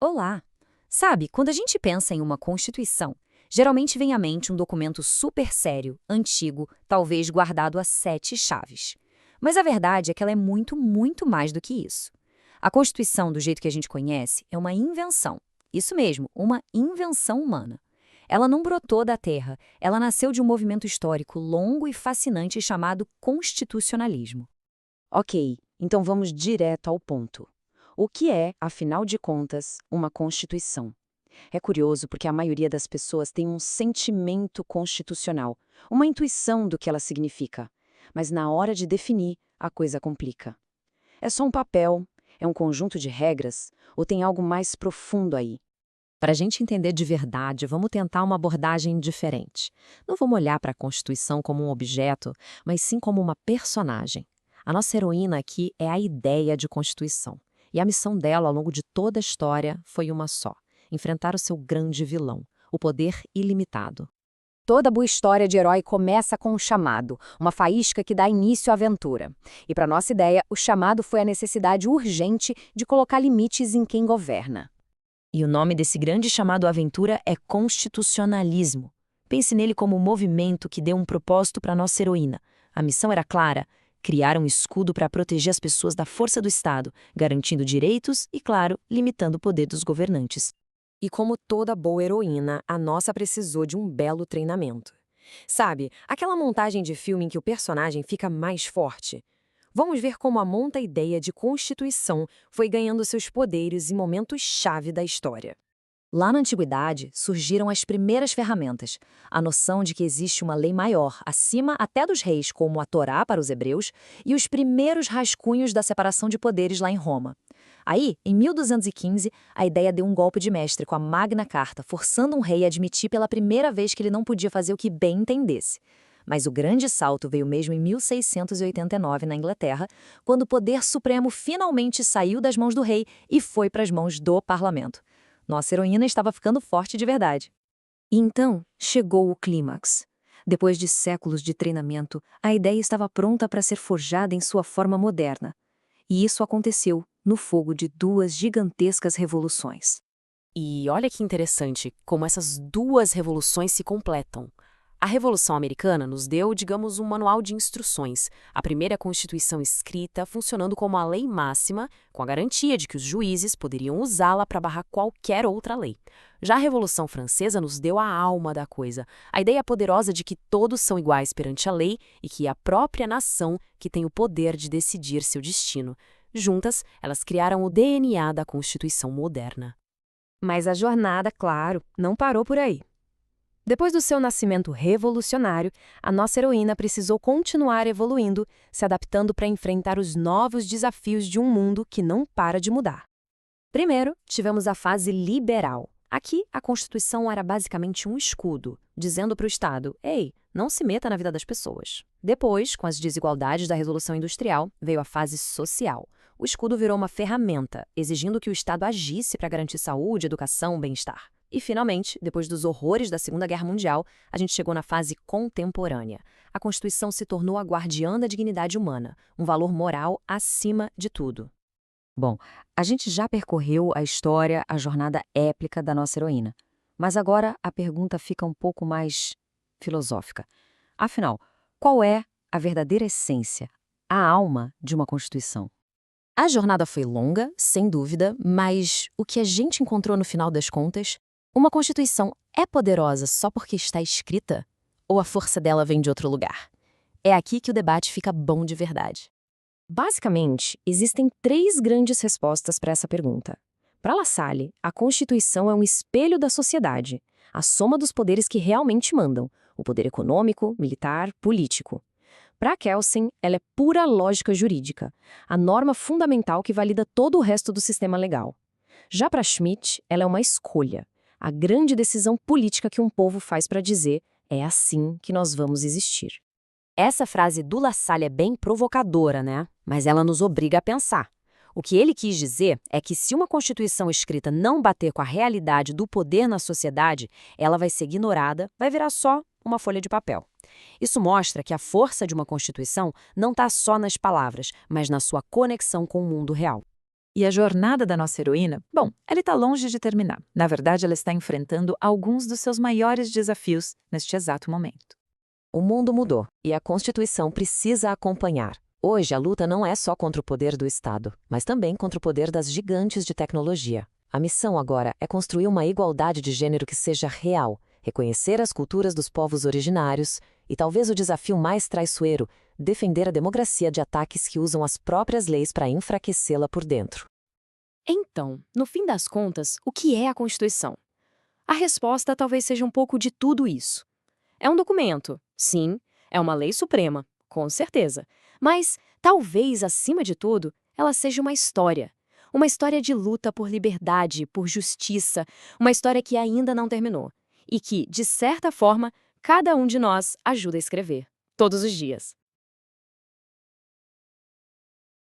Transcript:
Olá! Sabe, quando a gente pensa em uma Constituição, geralmente vem à mente um documento super sério, antigo, talvez guardado a sete chaves. Mas a verdade é que ela é muito, muito mais do que isso. A Constituição, do jeito que a gente conhece, é uma invenção. Isso mesmo, uma invenção humana. Ela não brotou da terra, ela nasceu de um movimento histórico longo e fascinante chamado constitucionalismo. Ok, então vamos direto ao ponto. O que é, afinal de contas, uma Constituição? É curioso porque a maioria das pessoas tem um sentimento constitucional, uma intuição do que ela significa. Mas na hora de definir, a coisa complica. É só um papel? É um conjunto de regras? Ou tem algo mais profundo aí? Para a gente entender de verdade, vamos tentar uma abordagem diferente. Não vamos olhar para a Constituição como um objeto, mas sim como uma personagem. A nossa heroína aqui é a ideia de Constituição. E a missão dela ao longo de toda a história foi uma só: enfrentar o seu grande vilão, o poder ilimitado. Toda boa história de herói começa com um chamado, uma faísca que dá início à aventura. E para nossa ideia, o chamado foi a necessidade urgente de colocar limites em quem governa. E o nome desse grande chamado aventura é constitucionalismo. Pense nele como um movimento que deu um propósito para nossa heroína. A missão era clara: criar um escudo para proteger as pessoas da força do Estado, garantindo direitos e, claro, limitando o poder dos governantes. E como toda boa heroína, a nossa precisou de um belo treinamento. Sabe, aquela montagem de filme em que o personagem fica mais forte? Vamos ver como a monta-ideia de Constituição foi ganhando seus poderes em momentos-chave da história. Lá na antiguidade, surgiram as primeiras ferramentas, a noção de que existe uma lei maior, acima até dos reis, como a Torá para os hebreus, e os primeiros rascunhos da separação de poderes lá em Roma. Aí, em 1215, a ideia deu um golpe de mestre com a Magna Carta, forçando um rei a admitir pela primeira vez que ele não podia fazer o que bem entendesse. Mas o grande salto veio mesmo em 1689, na Inglaterra, quando o poder supremo finalmente saiu das mãos do rei e foi para as mãos do parlamento. Nossa heroína estava ficando forte de verdade. E então chegou o clímax. Depois de séculos de treinamento, a ideia estava pronta para ser forjada em sua forma moderna. E isso aconteceu no fogo de duas gigantescas revoluções. E olha que interessante como essas duas revoluções se completam. A Revolução Americana nos deu, digamos, um manual de instruções, a primeira Constituição escrita funcionando como a lei máxima, com a garantia de que os juízes poderiam usá-la para barrar qualquer outra lei. Já a Revolução Francesa nos deu a alma da coisa, a ideia poderosa de que todos são iguais perante a lei e que é a própria nação que tem o poder de decidir seu destino. Juntas, elas criaram o DNA da Constituição moderna. Mas a jornada, claro, não parou por aí. Depois do seu nascimento revolucionário, a nossa heroína precisou continuar evoluindo, se adaptando para enfrentar os novos desafios de um mundo que não para de mudar. Primeiro, tivemos a fase liberal. Aqui, a Constituição era basicamente um escudo, dizendo para o Estado: ei, não se meta na vida das pessoas. Depois, com as desigualdades da Revolução Industrial, veio a fase social. O escudo virou uma ferramenta, exigindo que o Estado agisse para garantir saúde, educação, bem-estar. E, finalmente, depois dos horrores da Segunda Guerra Mundial, a gente chegou na fase contemporânea. A Constituição se tornou a guardiã da dignidade humana, um valor moral acima de tudo. Bom, a gente já percorreu a história, a jornada épica da nossa heroína. Mas agora a pergunta fica um pouco mais filosófica. Afinal, qual é a verdadeira essência, a alma de uma Constituição? A jornada foi longa, sem dúvida, mas o que a gente encontrou no final das contas? Uma Constituição é poderosa só porque está escrita? Ou a força dela vem de outro lugar? É aqui que o debate fica bom de verdade. Basicamente, existem três grandes respostas para essa pergunta. Para La Salle, a Constituição é um espelho da sociedade, a soma dos poderes que realmente mandam, o poder econômico, militar, político. Para Kelsen, ela é pura lógica jurídica, a norma fundamental que valida todo o resto do sistema legal. Já para Schmitt, ela é uma escolha, a grande decisão política que um povo faz para dizer: é assim que nós vamos existir. Essa frase do La Salle é bem provocadora, né? Mas ela nos obriga a pensar. O que ele quis dizer é que se uma Constituição escrita não bater com a realidade do poder na sociedade, ela vai ser ignorada, vai virar só uma folha de papel. Isso mostra que a força de uma Constituição não está só nas palavras, mas na sua conexão com o mundo real. E a jornada da nossa heroína? Bom, ela está longe de terminar. Na verdade, ela está enfrentando alguns dos seus maiores desafios neste exato momento. O mundo mudou e a Constituição precisa acompanhar. Hoje, a luta não é só contra o poder do Estado, mas também contra o poder das gigantes de tecnologia. A missão agora é construir uma igualdade de gênero que seja real, reconhecer as culturas dos povos originários e, talvez o desafio mais traiçoeiro, defender a democracia de ataques que usam as próprias leis para enfraquecê-la por dentro. Então, no fim das contas, o que é a Constituição? A resposta talvez seja um pouco de tudo isso. É um documento, sim, é uma lei suprema, com certeza. Mas, talvez, acima de tudo, ela seja uma história. Uma história de luta por liberdade, por justiça, uma história que ainda não terminou. E que, de certa forma, cada um de nós ajuda a escrever, todos os dias.